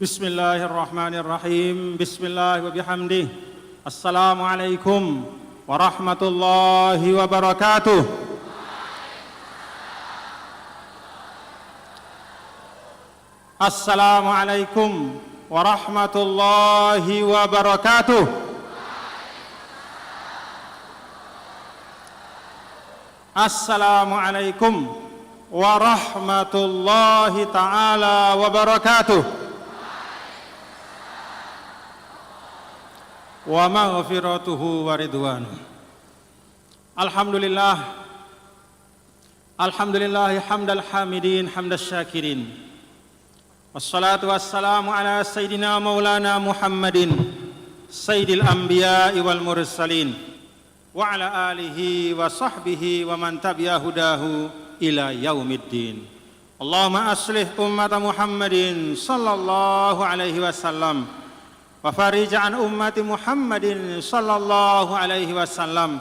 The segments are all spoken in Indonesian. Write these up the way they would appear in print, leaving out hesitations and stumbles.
Bismillahirrahmanirrahim. Bismillah wa bihamdih. Assalamualaikum warahmatullahi wabarakatuh. Assalamualaikum warahmatullahi wabarakatuh. Assalamualaikum warahmatullahi ta'ala wabarakatuh. Wa maghfiratuhu wa ridwanuh. Alhamdulillah hamdal hamidin hamdas syakirin. Wassalatu wassalamu ala sayyidina maulana Muhammadin sayyidil anbiya'i wal mursalin wa ala alihi wa sahbihi wa man tabi'a hudahu ila yaumiddin. Allahumma aslih ummata Muhammadin sallallahu alaihi wasallam wa farij an ummati Muhammadin sallallahu alaihi wasallam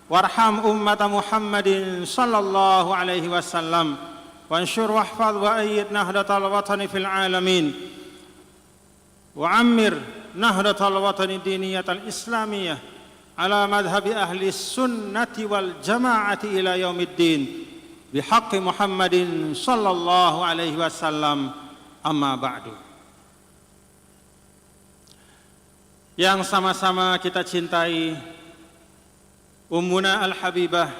warham ummata Muhammadin sallallahu alaihi wasallam wansyur wahfadh wa ayyid nahdatal watani fil alamin wa ammir nahdatal watani diniyatal islamiyah ala madhhabi ahli sunnati wal jamaati ila yaumiddin bihaqqi Muhammadin sallallahu alaihi wasallam. Amma ba'du. Yang sama-sama kita cintai Ummuna Al-Habibah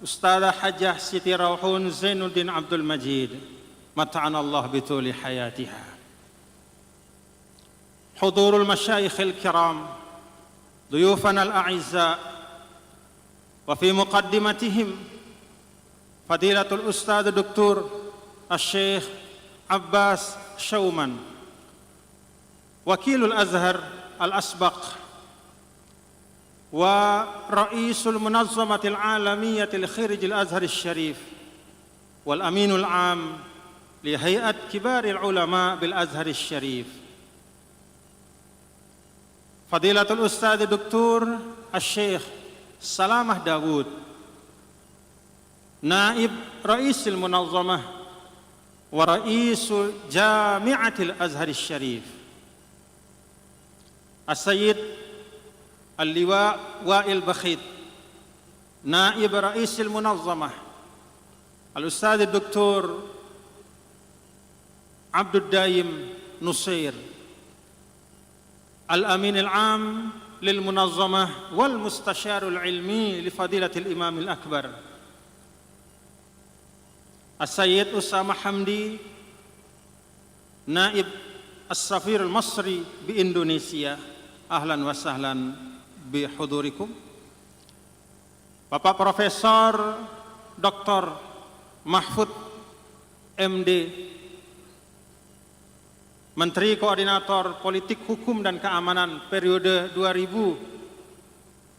Ustadzah Hajjah Siti Rauhun Zainuddin Abdul Majid mata'anallah bituli hayatiha. Hudurul masyayikhil kiram, duyufana al-a'izza, wa fi muqaddimatihim Fadilatul Ustadz Dr. Al-Syekh Abbas Syauman, Wakilul Azhar Al-Asbaq wa Ra'isul Munazzamatil Alamiyatil Khirijil Azhar Syarif wal Aminul Am li Hay'at Kibaril Ulama bil Azhar Syarif Fadilatul Ustadz Dr. Al-Syekh Salamah Dawud, Naib Ra'isul Munazzamah wa Ra'isul Jami'atil Azhar Syarif As-Sayyid Al-Liwa Wa'il Bakhit, Naib Ra'isul Munazzamah Al-Ustadz Dr. Abdul Daim Nusair, Al-Amin Al-Am lil Munazzamah wal Mustasyarul Ilmi li Fadilatil Imam Al-Akbar As-Sayyid Usama Hamdi, Naib As-Safir Al-Masri bi Indonesia. Ahlan wa sahlan bi hudurikum. Bapak Profesor Dr. Mahfud MD, Menteri Koordinator Politik Hukum dan Keamanan periode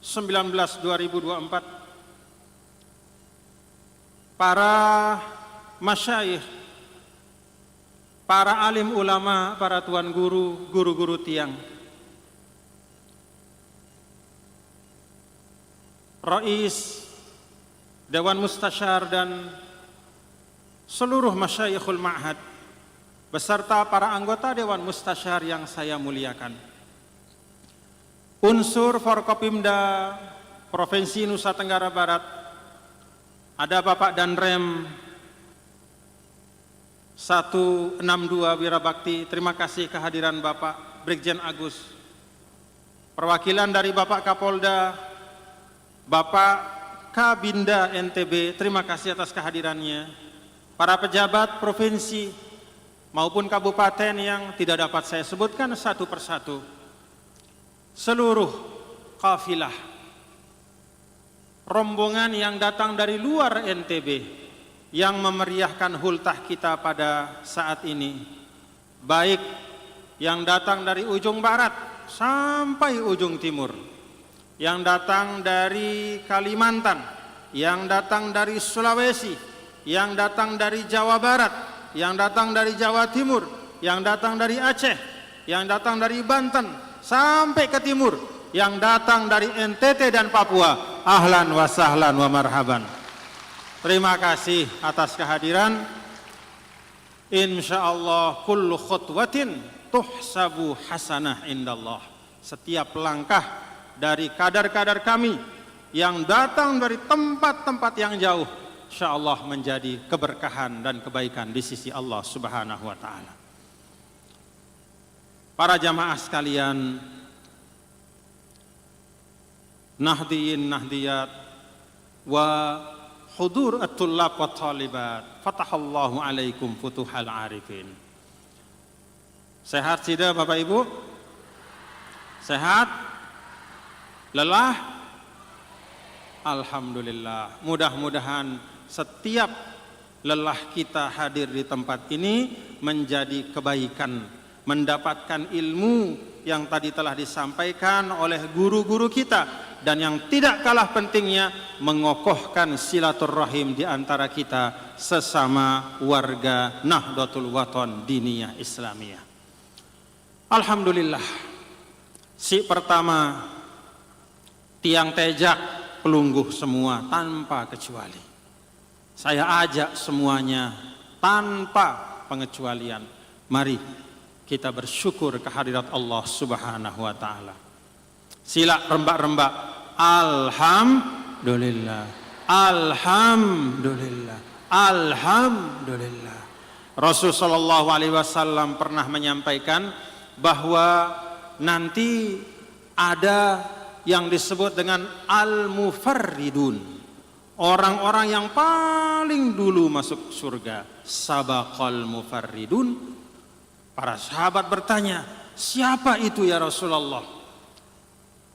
2019-2024. Para masyayikh, para alim ulama, para tuan guru, guru-guru tiang, Rais Dewan Mustasyar dan seluruh masyayikhul ma'had beserta para anggota Dewan Mustasyar yang saya muliakan. Unsur Forkopimda Provinsi Nusa Tenggara Barat, ada Bapak Danrem 162 Wirabakti, terima kasih kehadiran Bapak Brigjen Agus. Perwakilan dari Bapak Kapolda Bapak Kabinda NTB, terima kasih atas kehadirannya. Para pejabat provinsi maupun kabupaten yang tidak dapat saya sebutkan satu persatu. Seluruh kafilah, rombongan yang datang dari luar NTB yang memeriahkan hultah kita pada saat ini, baik yang datang dari ujung barat sampai ujung timur, yang datang dari Kalimantan, yang datang dari Sulawesi, yang datang dari Jawa Barat, yang datang dari Jawa Timur, yang datang dari Aceh, yang datang dari Banten, sampai ke timur, yang datang dari NTT dan Papua. Ahlan wa sahlan wa marhaban. Terima kasih atas kehadiran. Insyaallah kullu khutwatin tuhsabu hasanah indallah. Setiap langkah dari kadar-kadar kami yang datang dari tempat-tempat yang jauh, insyaallah menjadi keberkahan dan kebaikan di sisi Allah Subhanahu wa taala. Para jamaah sekalian, nahdiyin nahdiyat wa hudur at-tullab wa talibat, fatahallahu alaikum futuhal arifin. Sehat tidak Bapak Ibu? Sehat? Lelah? Alhamdulillah. Mudah-mudahan setiap lelah kita hadir di tempat ini menjadi kebaikan, mendapatkan ilmu yang tadi telah disampaikan oleh guru-guru kita, dan yang tidak kalah pentingnya mengokohkan silaturahim di antara kita sesama warga Nahdlatul Wathon Diniyah Islamiyah. Alhamdulillah. Si pertama, tiang tejak pelungguh semua tanpa kecuali. Saya ajak semuanya tanpa pengecualian. Mari kita bersyukur kehadirat Allah Subhanahu wa taala. Sila rembak-rembak. Alhamdulillah. Alhamdulillah. Alhamdulillah. Rasulullah sallallahu alaihi wasallam pernah menyampaikan bahwa nanti ada yang disebut dengan al-mufarridun, orang-orang yang paling dulu masuk surga. Sabaqal mufarridun. Para sahabat bertanya, siapa itu ya Rasulullah?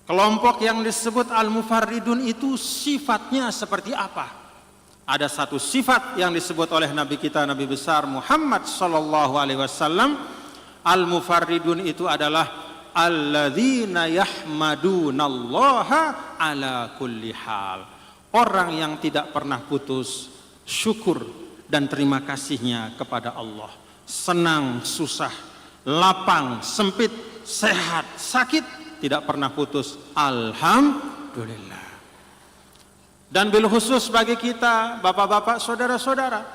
Kelompok yang disebut al-mufarridun itu sifatnya seperti apa? Ada satu sifat yang disebut oleh Nabi kita, Nabi besar Muhammad sallallahu alaihi wasallam. Al-mufarridun itu adalah alladzina yahmadunallaha ala kulli hal. Orang yang tidak pernah putus syukur dan terima kasihnya kepada Allah. Senang, susah, lapang, sempit, sehat, sakit, tidak pernah putus. Alhamdulillah. Dan bil khusus bagi kita, bapak-bapak, saudara-saudara,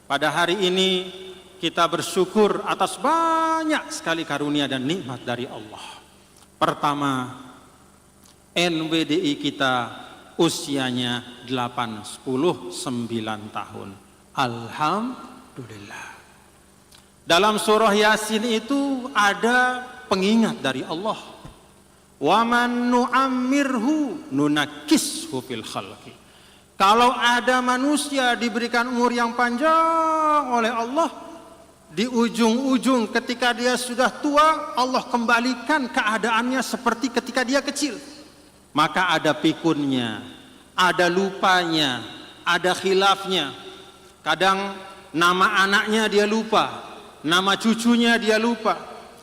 pada hari ini kita bersyukur atas banyak sekali karunia dan nikmat dari Allah. Pertama, NWDI kita usianya 8, 10, 9 tahun. Alhamdulillah. Dalam surah Yasin itu ada pengingat dari Allah. Wa man nu'ammirhu nunakkishu fil khalqi. Kalau ada manusia diberikan umur yang panjang oleh Allah, di ujung-ujung ketika dia sudah tua, Allah kembalikan keadaannya seperti ketika dia kecil. Maka ada pikunnya, ada lupanya, ada khilafnya. Kadang nama anaknya dia lupa, nama cucunya dia lupa,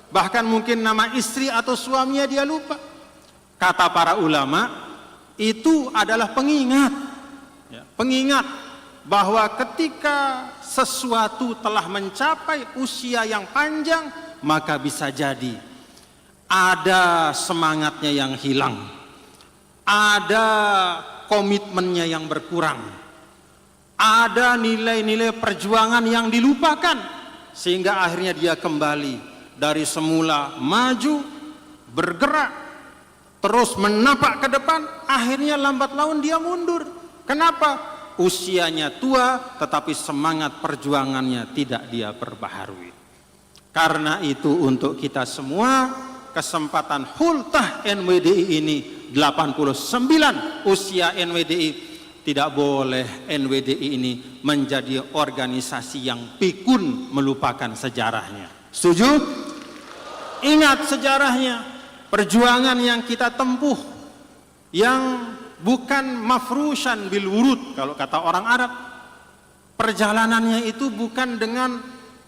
bahkan mungkin nama istri atau suaminya dia lupa. Kata para ulama, itu adalah pengingat, pengingat bahwa ketika sesuatu telah mencapai usia yang panjang, maka bisa jadi ada semangatnya yang hilang, ada komitmennya yang berkurang, ada nilai-nilai perjuangan yang dilupakan, sehingga akhirnya dia kembali dari semula maju, bergerak, terus menapak ke depan, akhirnya lambat laun dia mundur. Kenapa? Usianya tua, tetapi semangat perjuangannya tidak dia perbaharui. Karena itu untuk kita semua, kesempatan hultah NWDI ini 89 usia NWDI, tidak boleh NWDI ini menjadi organisasi yang pikun melupakan sejarahnya. Setuju? Ingat sejarahnya, perjuangan yang kita tempuh, yang bukan mafrushan bil wurud kalau kata orang Arab. Perjalanannya itu bukan dengan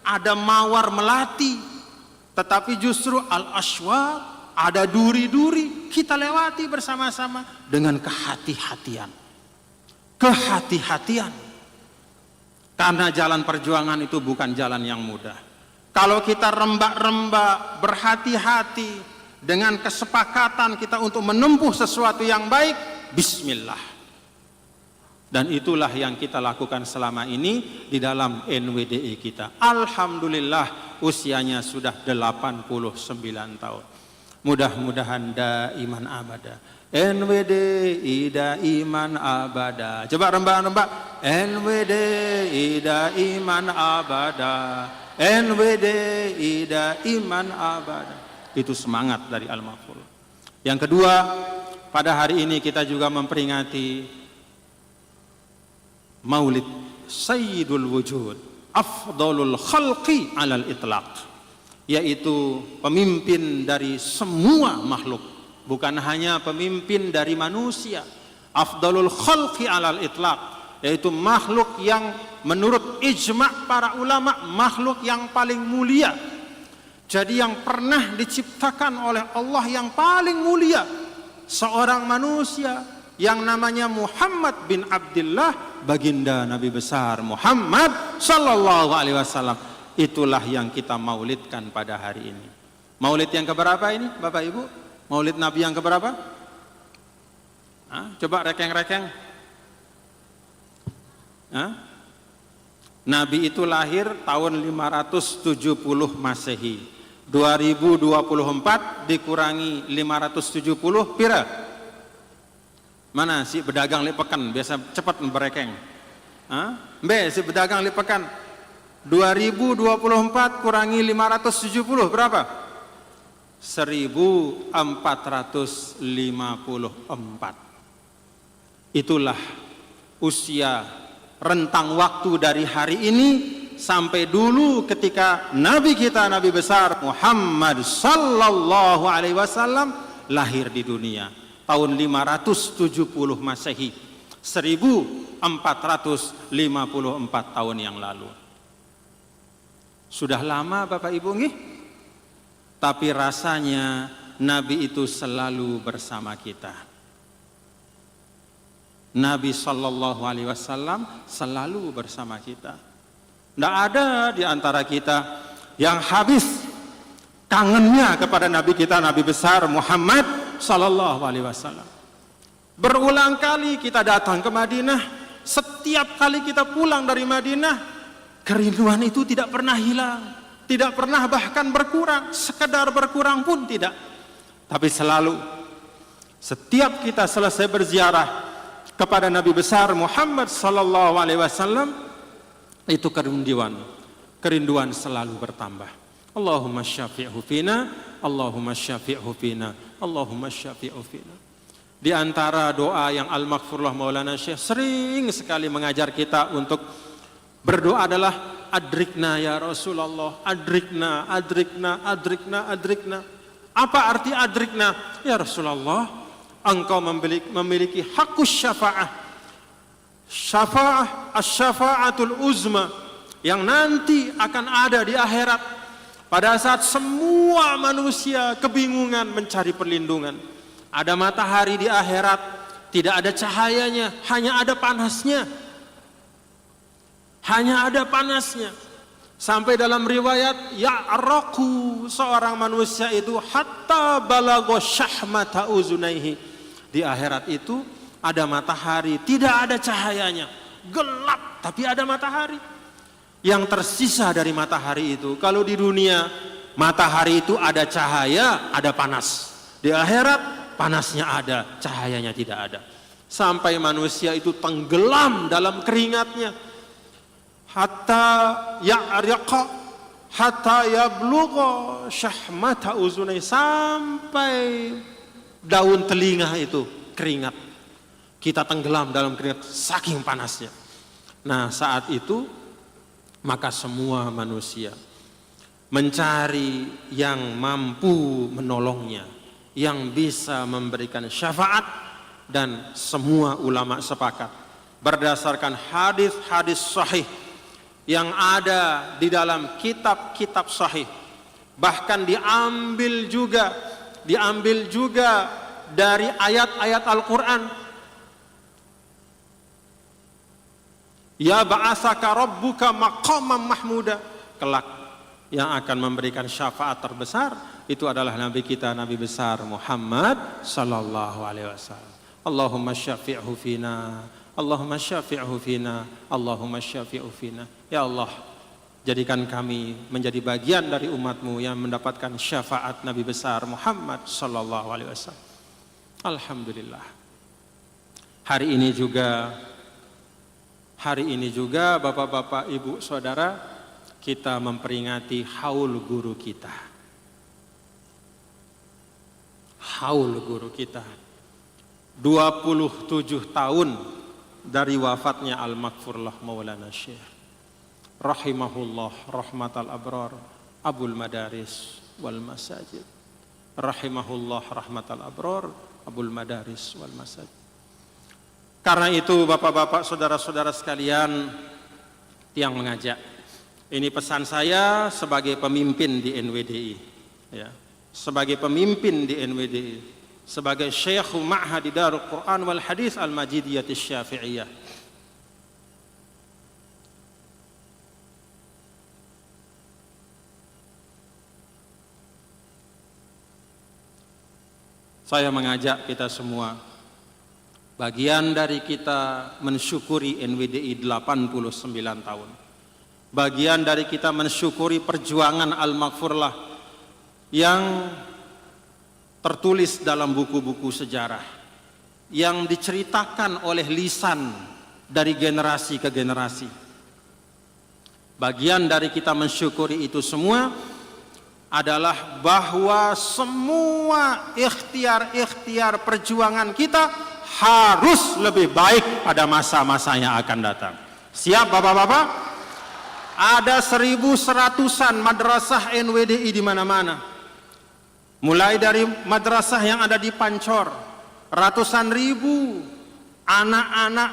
ada mawar melati, tetapi justru al-ashwaq, ada duri-duri, kita lewati bersama-sama dengan kehati-hatian. Kehati-hatian. Karena jalan perjuangan itu bukan jalan yang mudah. Kalau kita rembak-rembak, berhati-hati dengan kesepakatan kita untuk menempuh sesuatu yang baik, bismillah. Dan itulah yang kita lakukan selama ini di dalam NWDI kita. Alhamdulillah usianya sudah 89 tahun. Mudah-mudahan daiman abada. NWDI daiman abada. Coba rembak-rembak. NWDI daiman abada. NWDI daiman abada. Itu semangat dari Al-Maghfurlah. Yang kedua, pada hari ini kita juga memperingati Maulid Sayyidul Wujud, afdalul khalqi alal itlaq, yaitu pemimpin dari semua makhluk, bukan hanya pemimpin dari manusia. Afdalul khalqi alal itlaq, yaitu makhluk yang menurut ijma' para ulama makhluk yang paling mulia. Jadi yang pernah diciptakan oleh Allah yang paling mulia, seorang manusia yang namanya Muhammad bin Abdullah, baginda Nabi besar Muhammad sallallahu alaihi wasallam. Itulah yang kita maulidkan pada hari ini. Maulid yang keberapa ini Bapak Ibu? Maulid Nabi yang keberapa? Coba rekeng-rekeng. Nabi itu lahir tahun 570 Masehi. 2024 dikurangi 570 pira? Mana si pedagang lipekan biasa cepat berekeng? Mbe si pedagang lipekan 2024 kurangi 570 berapa? 1454. Itulah usia rentang waktu dari hari ini sampai dulu ketika Nabi kita, Nabi besar Muhammad sallallahu alaihi wasallam lahir di dunia. Tahun 570 Masehi, 1454 tahun yang lalu. Sudah lama Bapak Ibu nggih? Tapi rasanya Nabi itu selalu bersama kita. Nabi sallallahu alaihi wasallam selalu bersama kita. Tidak ada di antara kita yang habis kangennya kepada Nabi kita, Nabi besar Muhammad sallallahu alaihi wasallam. Berulang kali kita datang ke Madinah, setiap kali kita pulang dari Madinah, kerinduan itu tidak pernah hilang, tidak pernah bahkan berkurang, sekedar berkurang pun tidak. Tapi selalu setiap kita selesai berziarah kepada Nabi besar Muhammad sallallahu alaihi wasallam, itu kerinduan selalu bertambah. Allahumma syafi'hu fina, Allahumma syafi'hu fina, Allahumma syafi'hu fina. Di antara doa yang Al-Maghfurlah Maulana Syekh sering sekali mengajar kita untuk berdoa adalah adrikna ya Rasulullah, adrikna, adrikna, adrikna, adrikna. Apa arti adrikna? Ya Rasulullah, engkau memiliki hakus syafa'ah, syafa'ah, as-syafa'atul uzma, yang nanti akan ada di akhirat. Pada saat semua manusia kebingungan mencari perlindungan, ada matahari di akhirat, tidak ada cahayanya, hanya ada panasnya. Hanya ada panasnya. Sampai dalam riwayat, ya'raqu, seorang manusia itu hatta balagha syahmata uzunaihi. Di akhirat itu ada matahari, tidak ada cahayanya, gelap tapi ada matahari. Yang tersisa dari matahari itu, kalau di dunia matahari itu ada cahaya, ada panas. Di akhirat panasnya ada, cahayanya tidak ada. Sampai manusia itu tenggelam dalam keringatnya. Hatta ya'riqa, hatta yablugha syahmata uzunai, sampai daun telinga itu keringat. Kita tenggelam dalam keringat saking panasnya. Nah, saat itu maka semua manusia mencari yang mampu menolongnya, yang bisa memberikan syafaat, dan semua ulama sepakat berdasarkan hadis-hadis sahih yang ada di dalam kitab-kitab sahih, bahkan diambil juga dari ayat-ayat Al-Quran. Ya ba'asaka rabbuka maqaman mahmuda, kelak yang akan memberikan syafaat terbesar itu adalah Nabi kita, Nabi besar Muhammad sallallahu alaihi wasallam. Allahumma syafi'hu fina, Allahumma syafi'hu fina, Allahumma syafi'hu fina. Ya Allah, jadikan kami menjadi bagian dari umatmu yang mendapatkan syafaat Nabi besar Muhammad sallallahu alaihi wasallam. Alhamdulillah. Hari ini juga Bapak-bapak, Ibu, Saudara, kita memperingati haul guru kita. Haul guru kita. 27 tahun dari wafatnya Al-Maghfurlah Maulana Syekh rahimahullah rahmatal abrar Abul Madaris wal Masajid. Rahimahullah rahmatal abrar Abul Madaris wal Masajid. Karena itu Bapak-bapak, saudara-saudara sekalian yang mengajak, ini pesan saya sebagai pemimpin di NWDI, ya, sebagai pemimpin di NWDI, sebagai Syekh Ma'had Darul Quran wal Hadis Al-Majidiyah Syafi'iyah. Saya mengajak kita semua, bagian dari kita mensyukuri NWDI 89 tahun. Bagian dari kita mensyukuri perjuangan Al-Maghfurlah yang tertulis dalam buku-buku sejarah, yang diceritakan oleh lisan dari generasi ke generasi. Bagian dari kita mensyukuri itu semua adalah bahwa semua ikhtiar-ikhtiar perjuangan kita harus lebih baik pada masa-masa yang akan datang. Siap Bapak-bapak? Ada 1.100-an madrasah NWDI di mana-mana. Mulai dari madrasah yang ada di Pancor, ratusan ribu anak-anak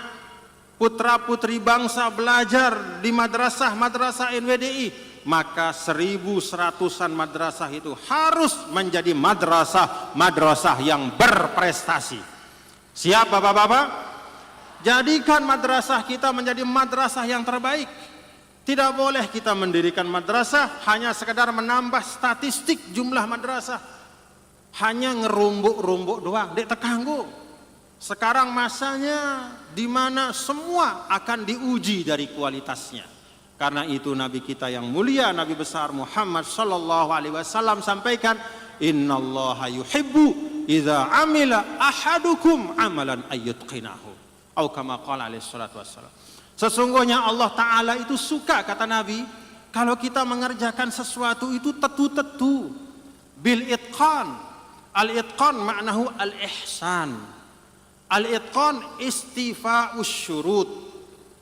putra-putri bangsa belajar di madrasah-madrasah NWDI, maka 1.100-an madrasah itu harus menjadi madrasah-madrasah yang berprestasi. Siap Bapak-bapak? Jadikan madrasah kita menjadi madrasah yang terbaik. Tidak boleh kita mendirikan madrasah hanya sekedar menambah statistik jumlah madrasah, hanya ngerumbuk-rumbuk doang, dek tekanggu. Sekarang masanya di mana semua akan diuji dari kualitasnya. Karena itu Nabi kita yang mulia, Nabi besar Muhammad sallallahu alaihi wasallam sampaikan, innallaha yuhibbu idza amila ahadukum amalan ayyutqinahu. Atau kama qala alaihi salatu wassalam. Sesungguhnya Allah Ta'ala itu suka, kata Nabi, kalau kita mengerjakan sesuatu itu tetu-tetu, bil itqan. Al-itqan maknahu al-ihsan. Al-itqan istifa'us syurut.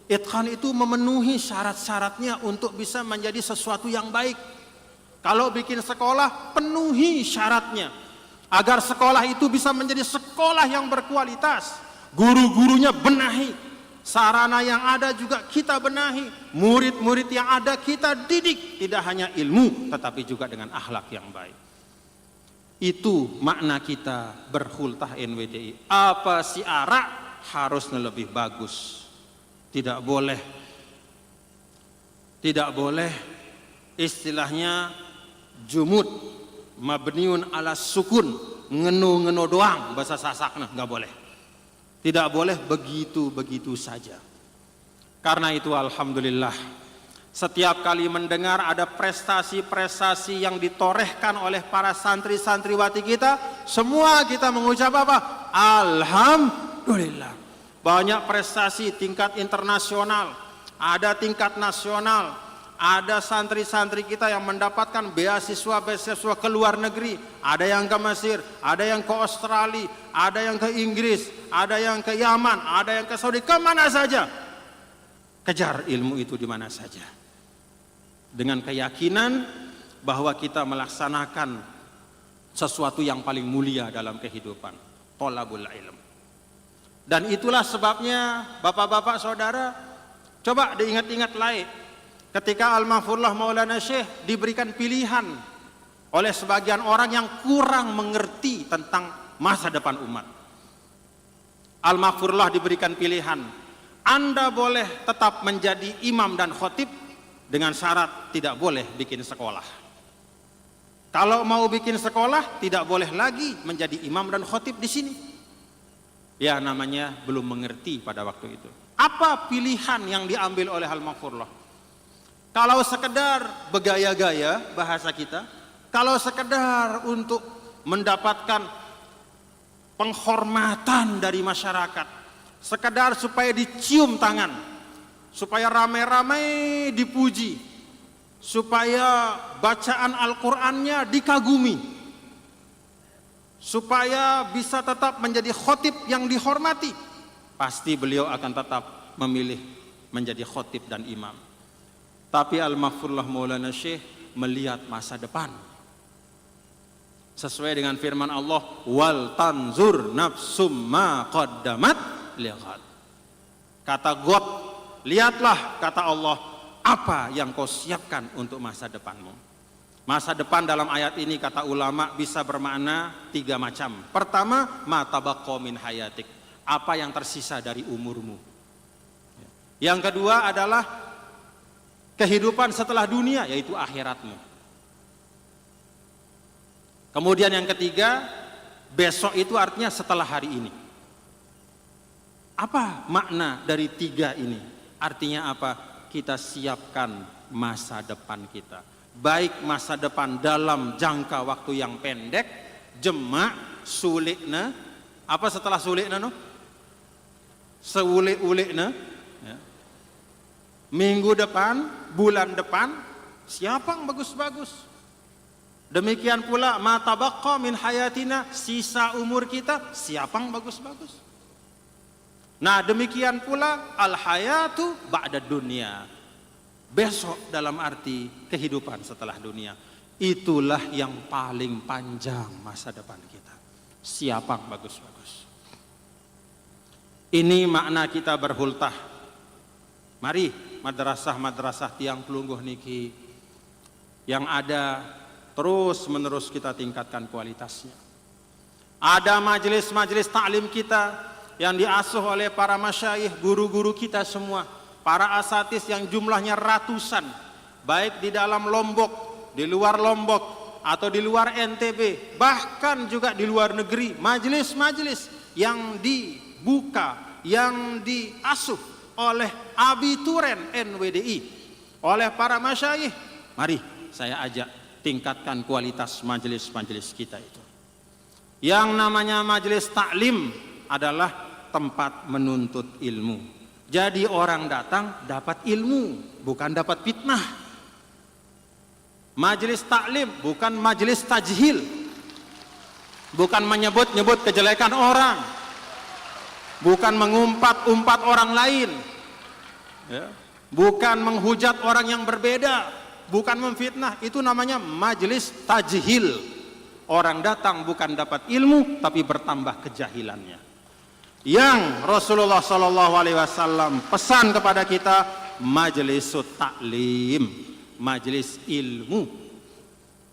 Itqan itu memenuhi syarat-syaratnya untuk bisa menjadi sesuatu yang baik. Kalau bikin sekolah, penuhi syaratnya agar sekolah itu bisa menjadi sekolah yang berkualitas. Guru-gurunya benahi, sarana yang ada juga kita benahi, murid-murid yang ada kita didik, tidak hanya ilmu tetapi juga dengan akhlak yang baik. Itu makna kita berhultah NWDI. Apa syiara harusnya lebih bagus. Tidak boleh istilahnya jumud mabniun ala sukun, ngenu-ngenu doang bahasa Sasakna, nggak boleh. Tidak boleh begitu-begitu saja. Karena itu alhamdulillah, setiap kali mendengar ada prestasi-prestasi yang ditorehkan oleh para santri-santriwati kita, semua kita mengucap apa? Alhamdulillah. Banyak prestasi tingkat internasional, ada tingkat nasional, ada santri-santri kita yang mendapatkan beasiswa ke luar negeri, ada yang ke Mesir, ada yang ke Australia, ada yang ke Inggris, ada yang ke Yaman, ada yang ke Saudi, kemana saja. Kejar ilmu itu di mana saja. Dengan keyakinan bahwa kita melaksanakan sesuatu yang paling mulia dalam kehidupan, thalabul ilm. Dan itulah sebabnya Bapak-bapak saudara, coba diingat-ingat lagi ketika Al-Maghfurlah Maulana Syekh diberikan pilihan oleh sebagian orang yang kurang mengerti tentang masa depan umat. Al-Maghfurlah diberikan pilihan, Anda boleh tetap menjadi imam dan khotib dengan syarat tidak boleh bikin sekolah. Kalau mau bikin sekolah, tidak boleh lagi menjadi imam dan khotib di sini. Ya namanya belum mengerti pada waktu itu. Apa pilihan yang diambil oleh Al-Maghfurlah? Kalau sekedar bergaya-gaya bahasa kita, kalau sekedar untuk mendapatkan penghormatan dari masyarakat, sekedar supaya dicium tangan, supaya ramai-ramai dipuji, supaya bacaan Al-Qur'annya dikagumi, supaya bisa tetap menjadi khotib yang dihormati, pasti beliau akan tetap memilih menjadi khotib dan imam. Tapi Al-Maghfurlah Maulana Syekh melihat masa depan. Sesuai dengan firman Allah, wal tanzur nafsum ma qaddamat lighad. Kata God, lihatlah, kata Allah, apa yang kau siapkan untuk masa depanmu. Masa depan dalam ayat ini kata ulama bisa bermakna 3 macam. Pertama, ma tabaqqa min hayatik, apa yang tersisa dari umurmu. Yang kedua adalah kehidupan setelah dunia, yaitu akhiratmu. Kemudian yang ketiga, besok itu artinya setelah hari ini. Apa makna dari 3 ini? Artinya apa? Kita siapkan masa depan kita. Baik masa depan dalam jangka waktu yang pendek, jemak, sulikna. Apa setelah sulikna? No? Seulik-ulikna. Ya. Minggu depan, bulan depan, siapa yang bagus-bagus. Demikian pula ma tabaqqa min hayatina, sisa umur kita, siapa yang bagus-bagus. Nah demikian pula al hayatu ba'da dunia, besok dalam arti kehidupan setelah dunia. Itulah yang paling panjang masa depan kita. Siapa yang bagus-bagus. Ini makna kita berhultah. Mari madrasah-madrasah tiang pelungguh niki yang ada terus menerus kita tingkatkan kualitasnya. Ada majelis-majelis taklim kita yang diasuh oleh para masyayikh, guru-guru kita semua, para asatis yang jumlahnya ratusan, baik di dalam Lombok, di luar Lombok, atau di luar NTB, bahkan juga di luar negeri. Majelis-majelis yang dibuka, yang diasuh oleh abituren NWDI, oleh para masyayikh. Mari saya ajak tingkatkan kualitas majelis-majelis kita itu. Yang namanya majelis taklim adalah tempat menuntut ilmu. Jadi orang datang dapat ilmu, bukan dapat fitnah. Majelis taklim bukan majelis tajhil, bukan menyebut-nyebut kejelekan orang, bukan mengumpat-umpat orang lain, ya. Bukan menghujat orang yang berbeda, bukan memfitnah. Itu namanya majelis tajhil. Orang datang bukan dapat ilmu, tapi bertambah kejahilannya. Yang Rasulullah SAW pesan kepada kita, majelis taklim, majelis ilmu.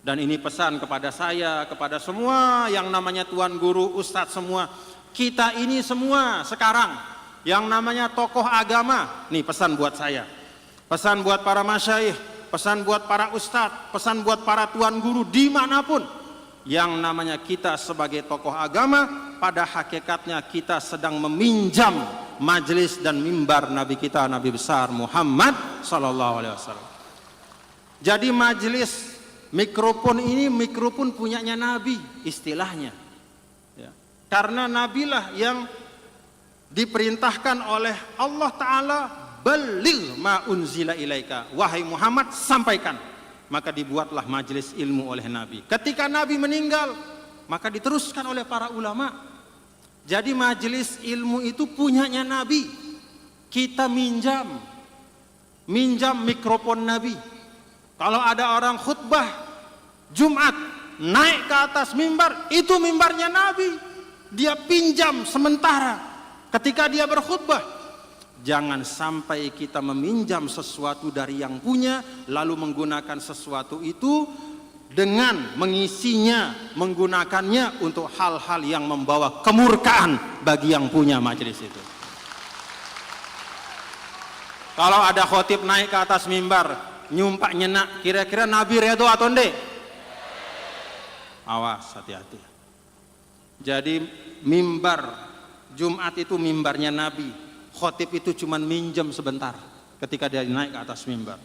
Dan ini pesan kepada saya, kepada semua yang namanya tuan guru, ustadz semua. Kita ini semua sekarang yang namanya tokoh agama, nih pesan buat saya, pesan buat para masyayikh, pesan buat para ustadz, pesan buat para tuan guru dimanapun. Yang namanya kita sebagai tokoh agama, pada hakikatnya kita sedang meminjam majelis dan mimbar Nabi kita, Nabi besar Muhammad SAW. Jadi majelis mikrofon ini mikrofon punyanya Nabi istilahnya, ya. Karena Nabilah yang diperintahkan oleh Allah Ta'ala, balil ma unzila ilaika, wahai Muhammad sampaikan. Maka dibuatlah majelis ilmu oleh Nabi. Ketika Nabi meninggal, maka diteruskan oleh para ulama. Jadi majelis ilmu itu punyanya Nabi. Kita minjam mikrofon Nabi. Kalau ada orang khutbah Jumat naik ke atas mimbar, itu mimbarnya Nabi. Dia pinjam sementara ketika dia berkhutbah. Jangan sampai kita meminjam sesuatu dari yang punya, lalu menggunakan sesuatu itu dengan mengisinya, menggunakannya untuk hal-hal yang membawa kemurkaan bagi yang punya majelis itu. Kalau ada khotib naik ke atas mimbar, nyumpak nyenak, kira-kira Nabi redho atau enggak? Awas, hati-hati. Jadi mimbar Jumat itu mimbarnya Nabi, khotib itu cuma minjem sebentar ketika dia naik ke atas mimbar.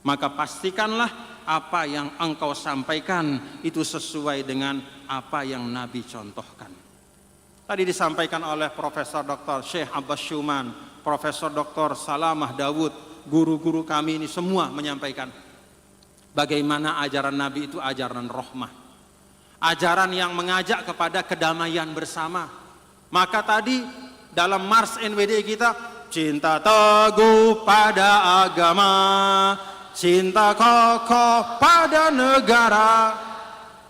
Maka pastikanlah apa yang engkau sampaikan itu sesuai dengan apa yang Nabi contohkan. Tadi disampaikan oleh Profesor Dr. Syekh Abbas Syuman, Profesor Dr. Salamah Dawud, guru-guru kami ini semua menyampaikan bagaimana ajaran Nabi itu ajaran rahmah, ajaran yang mengajak kepada kedamaian bersama. Maka tadi dalam Mars NWD kita, cinta teguh pada agama, cinta kokoh pada negara,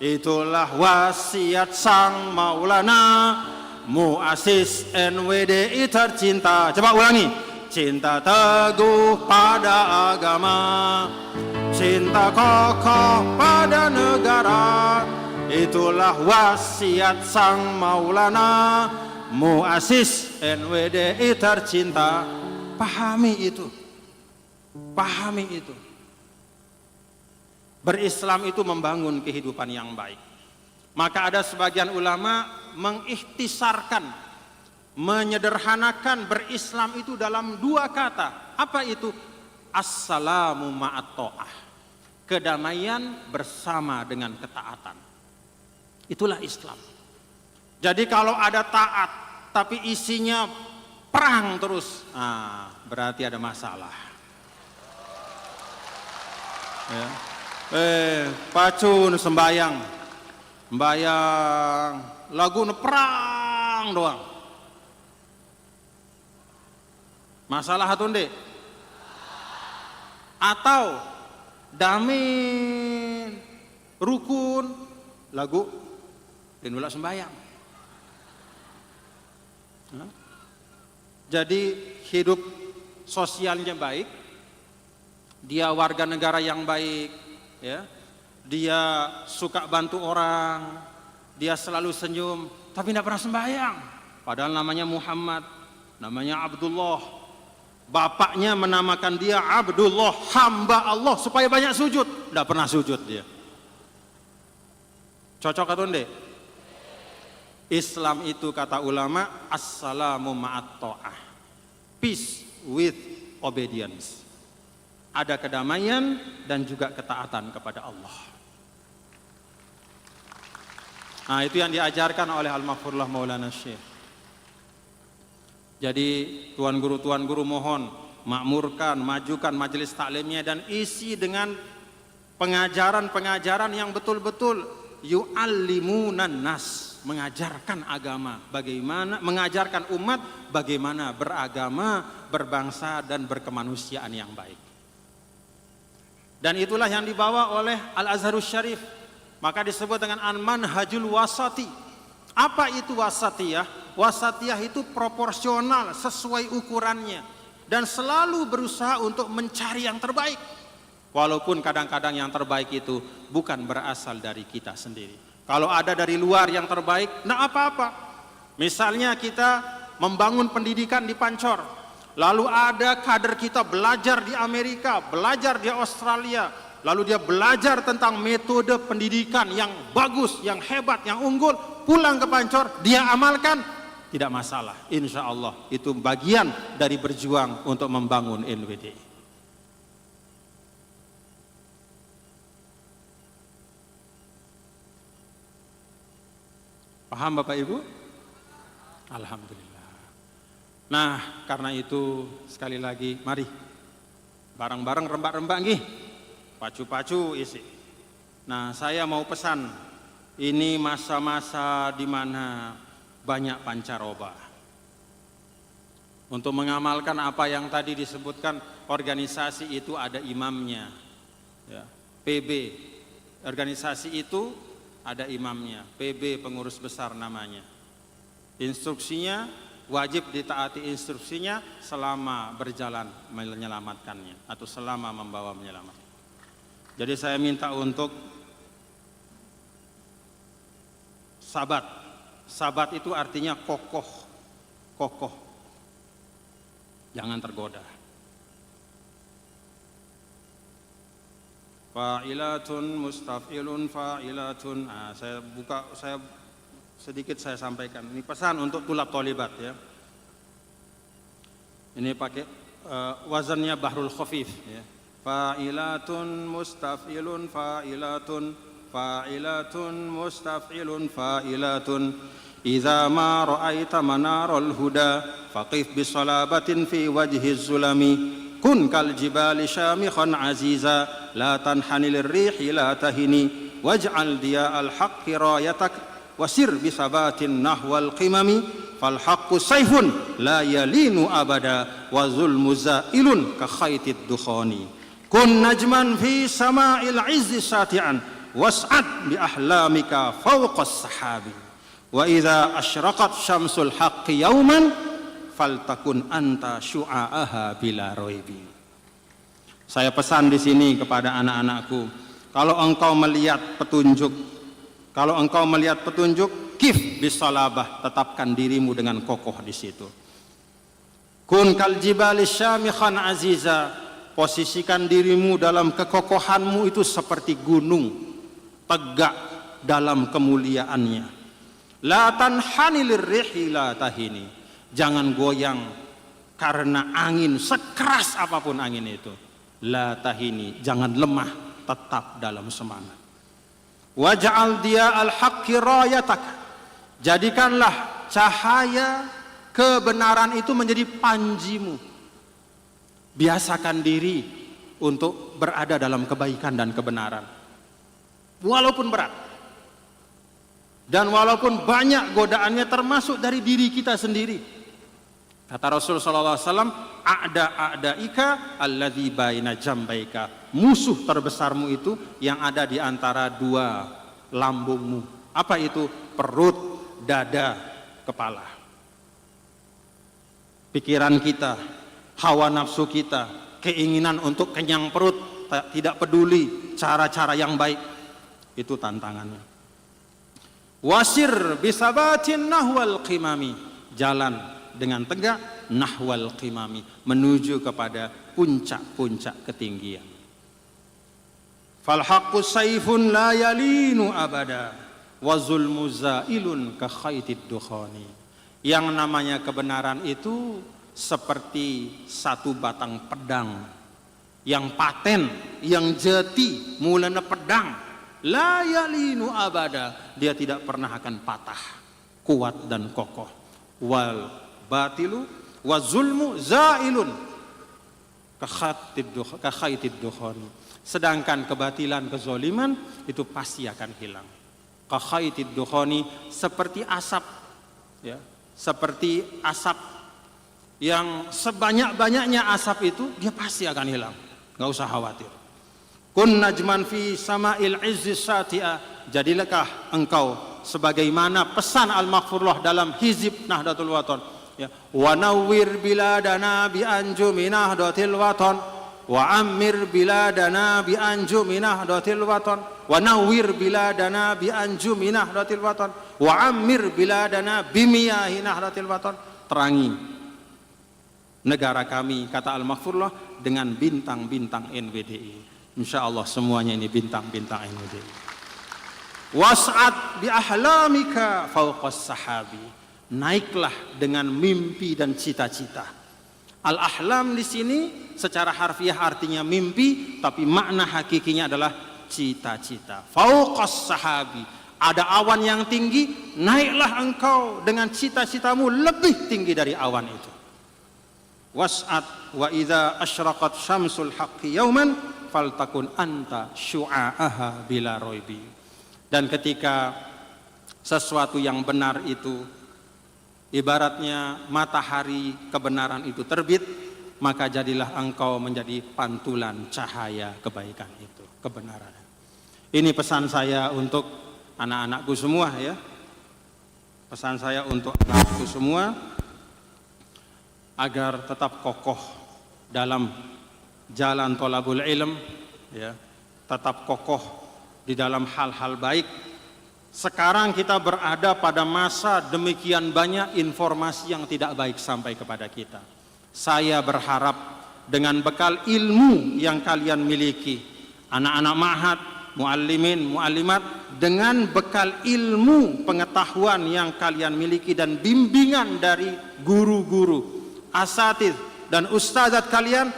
itulah wasiat sang Maulana, muassis NWDI tercinta. Coba ulangi, cinta teguh pada agama, cinta kokoh pada negara, itulah wasiat sang Maulana, muassis NWDI tercinta. Pahami itu, pahami itu. Berislam itu membangun kehidupan yang baik. Maka ada sebagian ulama mengikhtisarkan, menyederhanakan berislam itu dalam 2 kata. Apa itu? Assalamu ma'at ta'ah. Kedamaian bersama dengan ketaatan. Itulah Islam. Jadi kalau ada taat tapi isinya perang terus, berarti ada masalah. Ya. Pacun sembayang lagu perang doang. Masalah hatunde. Atau damin rukun lagu dinulak sembayang. Jadi hidup sosialnya baik, dia warga negara yang baik, ya, dia suka bantu orang, dia selalu senyum, tapi tidak pernah sembahyang. Padahal namanya Muhammad, namanya Abdullah, bapaknya menamakan dia Abdullah, hamba Allah, supaya banyak sujud, tidak pernah sujud dia. Cocok atau enggak? Islam itu kata ulama, assalamu ma'at ta'ah, peace with obedience. Ada kedamaian dan juga ketaatan kepada Allah. Nah, itu yang diajarkan oleh Al-Maghfurullah Maulana Syekh. Jadi tuan guru mohon makmurkan, majukan majelis taklimnya dan isi dengan pengajaran-pengajaran yang betul-betul yu'allimunan nas, mengajarkan agama, bagaimana mengajarkan umat bagaimana beragama, berbangsa dan berkemanusiaan yang baik. Dan itulah yang dibawa oleh Al-Azharus Syarif. Maka disebut dengan Al-Manhajul Wasati. Apa itu wasatiyah? Wasatiyah itu proporsional sesuai ukurannya dan selalu berusaha untuk mencari yang terbaik. Walaupun kadang-kadang yang terbaik itu bukan berasal dari kita sendiri. Kalau ada dari luar yang terbaik, nah apa-apa. Misalnya kita membangun pendidikan di Pancor, lalu ada kader kita belajar di Amerika, belajar di Australia, lalu dia belajar tentang metode pendidikan yang bagus, yang hebat, yang unggul, pulang ke Pancor, dia amalkan, tidak masalah. Insya Allah itu bagian dari berjuang untuk membangun NWD. Paham Bapak Ibu? Alhamdulillah. Nah, karena itu sekali lagi mari bareng-bareng rembak-rembak nggih. Pacu-pacu isi. Nah, saya mau pesan, ini masa-masa di mana banyak pancaroba. Untuk mengamalkan apa yang tadi disebutkan, organisasi itu ada imamnya. Ya, PB, organisasi itu ada imamnya, PB pengurus besar namanya. Instruksinya wajib ditaati instruksinya selama berjalan menyelamatkannya atau selama membawa menyelamatkan. Jadi saya minta untuk sabat. Sabat itu artinya kokoh, kokoh. Jangan tergoda. Fa'ilatun mustaf'ilun fa'ilatun. Nah, saya sedikit saya sampaikan. Ini pesan untuk tulab tholibat ya. Ini pakai wazannya bahrul khafif ya. Fa'ilatun mustaf'ilun fa'ilatun fa'ilatun mustaf'ilun fa'ilatun idza ma ra'aita manaral huda faqif bisalabatin fi wajhi zulami kun kal jibali syamikhan aziza la tanhanil rihi la tahini waj'al dia al haqqi rayatak wasir bisabatin nahwal qimami fal haqqu sayfun la yalinu abada wa zulmu zailun ka khaitid dukhani kun najman fi sama'il izzi sati'an was'ad bi ahlamika fawqas sahabi wa idza asyraqat syamsul haqqi yauman faltakun anta syu'a'aha bila raibi. Saya pesan di sini kepada anak-anakku, kalau engkau melihat petunjuk, kif bisalabah, tetapkan dirimu dengan kokoh di situ. Kun kal jibali syamikhan aziza, posisikan dirimu dalam kekokohanmu itu seperti gunung tegak dalam kemuliaannya. La tanhanil rihi la tahini, jangan goyang karena angin sekeras apapun angin itu. La tahini, jangan lemah, tetap dalam semangat. Waj'al dia al-haqqi rayatak, jadikanlah cahaya kebenaran itu menjadi panjimu. Biasakan diri untuk berada dalam kebaikan dan kebenaran walaupun berat dan walaupun banyak godaannya, termasuk dari diri kita sendiri. Kata Rasul sallallahu alaihi wasallam, a'da'ika alladzi baina jambaika, musuh terbesarmu itu yang ada di antara dua lambungmu. Apa itu? Perut, dada, kepala. Pikiran kita, hawa nafsu kita, keinginan untuk kenyang perut, tidak peduli cara-cara yang baik, itu tantangannya. Wasir bisabatin nahwal qimami, jalan dengan tegak nahwal qimami, menuju kepada puncak-puncak ketinggian. Fal haqqu sayfun la yalinu abada wa zulmu zailun ka khaitid dukhani. Yang namanya kebenaran itu seperti satu batang pedang yang paten, yang jati, mulana pedang, la yalinu abada, dia tidak pernah akan patah, kuat dan kokoh. Wal batilu wa zulmu zailun ka khaitid dukhani, sedangkan kebatilan, kezoliman itu pasti akan hilang. Ka khaitid dukhani, seperti asap ya, seperti asap yang sebanyak-banyaknya asap itu dia pasti akan hilang, nggak usah khawatir. Kun najman fi sama'il izzi sati'a, jadilahkah engkau sebagaimana pesan Al-Maghfurullah dalam Hizib Nahdlatul Wathon ya, wa nawwir biladana bi anjumi nahdlatil wathon wa ammir biladana bi anjumi nahdlatil wathon wa nawwir biladana bi anjumi nahdlatil wathon wa ammir biladana bi miyahi nahdlatil wathon, terangi negara kami, kata Al-Maghfurullah, dengan bintang-bintang NWDI. Insya Allah semuanya ini bintang-bintang NWDI. Was'ad bi ahlamika fawqas sahabi, naiklah dengan mimpi dan cita-cita. Al-ahlam di sini secara harfiah artinya mimpi, tapi makna hakikinya adalah cita-cita. Fawqas sahabi, ada awan yang tinggi, naiklah engkau dengan cita-citamu lebih tinggi dari awan itu. Was'ad wa idza asyraqat syamsul haqqi yauman faltakun anta syu'a'aha bila raibi. Dan ketika sesuatu yang benar itu, ibaratnya matahari kebenaran itu terbit, maka jadilah engkau menjadi pantulan cahaya kebaikan itu, kebenaran. Ini pesan saya untuk anak-anakku semua ya. Pesan saya untuk anak-anakku semua, agar tetap kokoh dalam jalan thalabul ilm ya, tetap kokoh di dalam hal-hal baik. Sekarang kita berada pada masa demikian banyak informasi yang tidak baik sampai kepada kita. Saya berharap dengan bekal ilmu yang kalian miliki, anak-anak ma'had, muallimin, muallimat, dengan bekal ilmu pengetahuan yang kalian miliki dan bimbingan dari guru-guru, asatidz dan ustadzat kalian,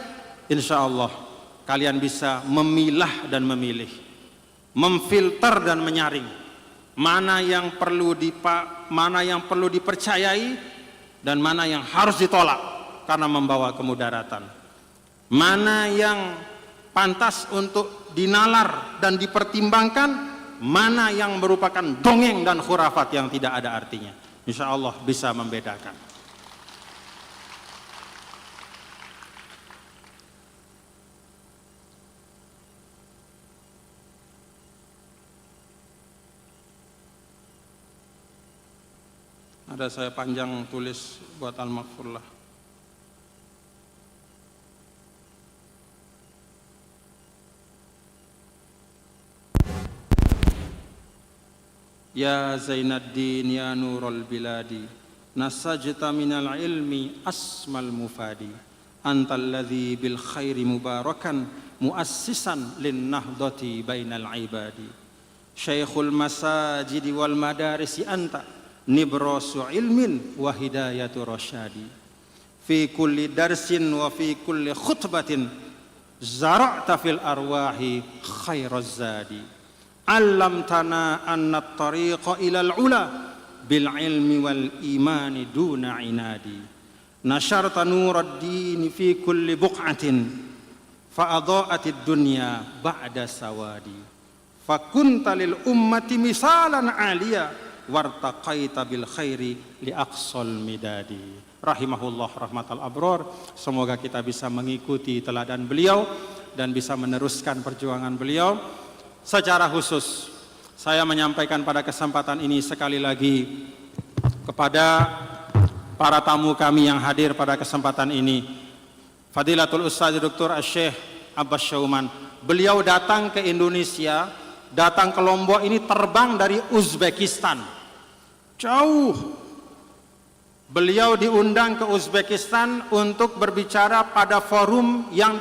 insya Allah kalian bisa memilah dan memilih, memfilter dan menyaring mana yang perlu dipercayai dan mana yang harus ditolak karena membawa kemudaratan, mana yang pantas untuk dinalar dan dipertimbangkan, mana yang merupakan dongeng dan khurafat yang tidak ada artinya. Insya Allah bisa membedakan. Ada saya panjang tulis buat Al-Maghfurlah. Ya Zainaddin ya Nurul Biladi, nasajta minal ilmi asmal mufadi, antal ladzi bil khairi mubarakan muassisan lin nahdati bainal ibadi. Syekhul masajidi wal madarisi anta, nibrasu ilmin wa hidayatu rasyadi. Fi kulli darsin wa fi kulli khutbatin zara'ta fil arwahi khairaz zadi. Allamtana anna at-tariqa ilal ula bil ilmi wal imani duna inadi. Nasharta nurad dini fi kulli buq'atin fa adha'atid dunya ba'da sawadi. Fakunta lil ummati misalan 'aliya wartaqaita bil khairi li aqsal midadi. Rahimahullah rahmatal abror. Semoga kita bisa mengikuti teladan beliau dan bisa meneruskan perjuangan beliau. Secara khusus saya menyampaikan pada kesempatan ini sekali lagi kepada para tamu kami yang hadir pada kesempatan ini, Fadilatul Ustaz Dr. Asy-Syaikh Abbas Syauman. Beliau datang ke Indonesia, datang ke Lombok ini terbang dari Uzbekistan, jauh. Beliau diundang ke Uzbekistan untuk berbicara pada forum yang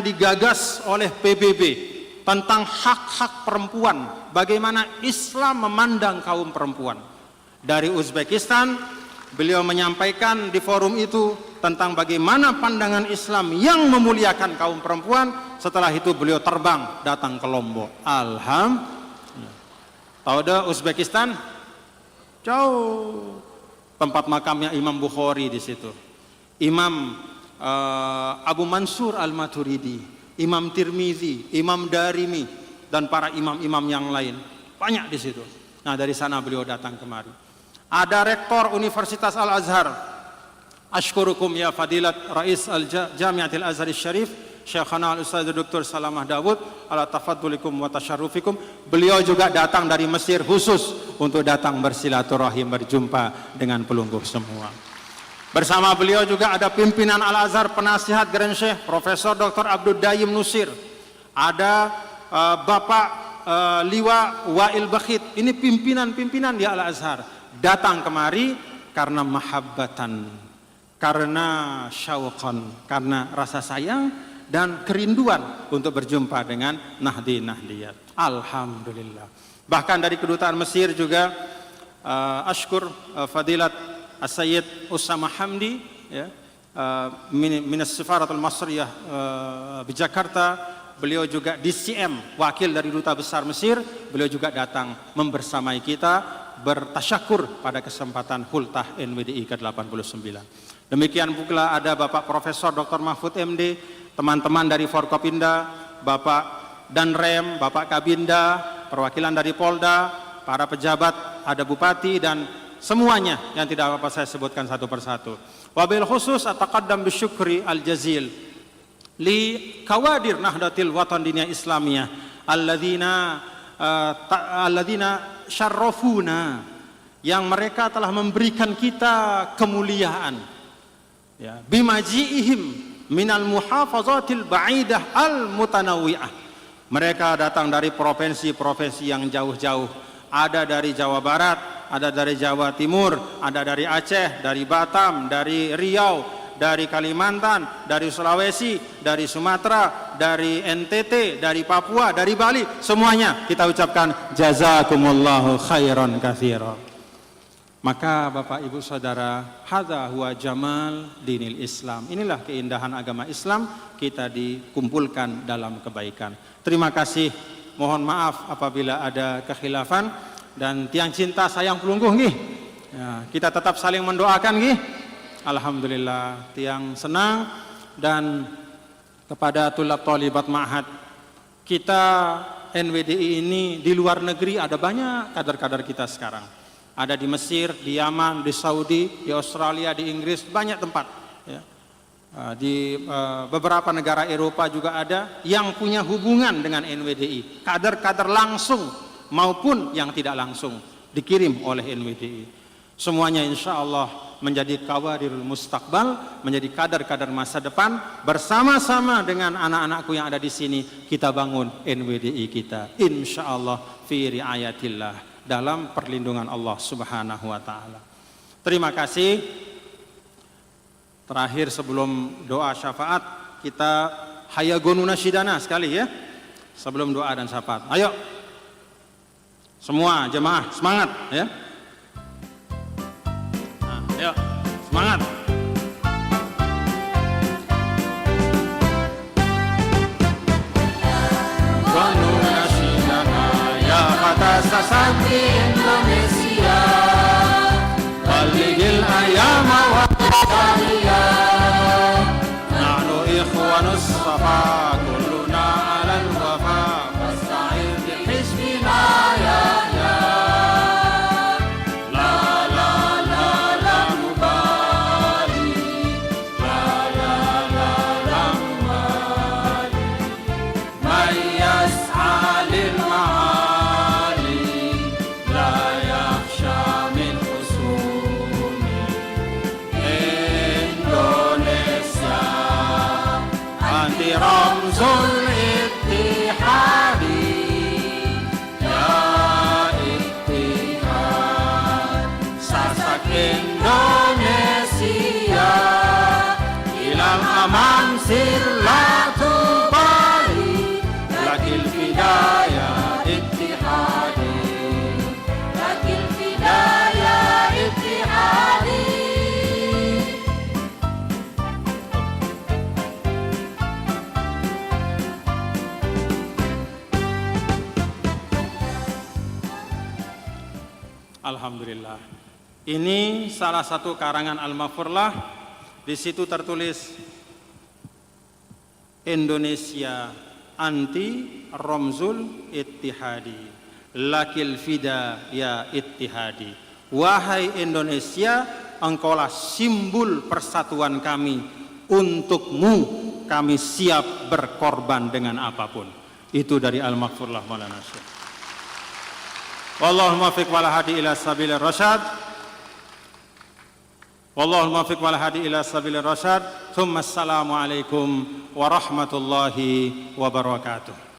digagas oleh PBB tentang hak-hak perempuan, bagaimana Islam memandang kaum perempuan. Dari Uzbekistan beliau menyampaikan di forum itu tentang bagaimana pandangan Islam yang memuliakan kaum perempuan. Setelah itu beliau terbang datang ke Lombok. Alhamdulillah. Tahu dah Uzbekistan? Jauh. Tempat makamnya Imam Bukhari di situ. Imam Abu Mansur Al-Maturidi, Imam Tirmizi, Imam Darimi, dan para imam-imam yang lain banyak di situ. Nah, dari sana beliau datang kemari. Ada rektor Universitas Al-Azhar, ashkurukum ya Fadilat Rais Al-Jamiatil Azhar Syarif, Syekhana Al-Ustaz Dr. Salamah Dawud, ala tafaddulikum wa tasharrufikum. Beliau juga datang dari Mesir khusus untuk datang bersilaturahim, berjumpa dengan pelungguh semua. Bersama beliau juga ada pimpinan Al-Azhar, penasihat Grand Syekh Profesor Dr. Abdul Daim Nusir. Ada Bapak Liwa Wail Bakhit. Ini pimpinan-pimpinan di Al-Azhar. Datang kemari karena mahabbatan, karena syauqan, karena rasa sayang dan kerinduan untuk berjumpa dengan nahdi-nahdiyat. Alhamdulillah. Bahkan dari kedutaan Mesir juga ashkur Fadilat As-Sayyid Usama Hamdi ya, Minas Sifaratul Masriyah di Jakarta. Beliau juga DCM, wakil dari Duta Besar Mesir. Beliau juga datang membersamai kita bertasyakur pada kesempatan Hultah NWDI ke-89. Demikian pula ada Bapak Profesor Dr. Mahfud MD, teman-teman dari Forkopinda, Bapak Danrem, Bapak Kabinda, perwakilan dari Polda, para pejabat, ada Bupati dan semuanya yang tidak apa saya sebutkan satu persatu. Wabil khusus ataqaddam bisyukri al-jazil li kawadir Nahdlatul Watan Diniyah Islamiyah alladzina syarrafuna, yang mereka telah memberikan kita kemuliaan ya, bimaji'ihim minal muhafazatil ba'idah al-mutanawwi'ah. Mereka datang dari provinsi-provinsi yang jauh-jauh. Ada dari Jawa Barat, ada dari Jawa Timur, ada dari Aceh, dari Batam, dari Riau, dari Kalimantan, dari Sulawesi, dari Sumatera, dari NTT, dari Papua, dari Bali, semuanya kita ucapkan jazakumullahu khairan katsiran. Maka Bapak Ibu Saudara, hadza huwa jamal dinil Islam. Inilah keindahan agama Islam, kita dikumpulkan dalam kebaikan. Terima kasih, mohon maaf apabila ada kekhilafan, dan tiang cinta sayang pelungguh nggih. Ya, kita tetap saling mendoakan nggih. Alhamdulillah, tiang senang. Dan kepada tulab tholibat ma'had, kita NWDI ini di luar negeri ada banyak kader-kader kita sekarang. Ada di Mesir, di Yaman, di Saudi, di Australia, di Inggris, banyak tempat. Ya. Di beberapa negara Eropa juga ada yang punya hubungan dengan NWDI. Kader-kader langsung maupun yang tidak langsung dikirim oleh NWDI. Semuanya insya Allah menjadi kawadirul mustaqbal, menjadi kader-kader masa depan. Bersama-sama dengan anak-anakku yang ada di sini, kita bangun NWDI kita. Insya Allah fi riayatillah, dalam perlindungan Allah Subhanahu wa Ta'ala. Terima kasih. Terakhir sebelum doa syafaat, kita hayagonu nasyidana sekali ya, sebelum doa dan syafaat. Ayo semua jemaah semangat ya. Nah, ayo semangat. Sasantri Indonesia, baligil ayama wa tariya, nahnu ikhwanus safa, kulluna alal wafa, wasta'in bi hizbina ya ya, la la la la mubali, la la la la mubali, may yas'a lil Ramzul Ittihadi, ya Ittihad, sasak Indonesia, ilal amam sirlatu bari, lakil fidaya Ittihadi, lakil fidaya Ittihadi. Alhamdulillah. Ini salah satu karangan Al-Maghfurlah. Di situ tertulis Indonesia anti Ramzul Ittihadi, lakil fida ya Ittihadi. Wahai Indonesia, engkaulah simbol persatuan kami. Untukmu kami siap berkorban dengan apapun. Itu dari Al-Maghfurlah Maulana Syekh. Wallahul muwaffiq wal hadi ila sabilir rasyad. Wallahul muwaffiq wal hadi ila sabilir rasyad. Tsumma assalamu alaikum warahmatullahi wabarakatuh.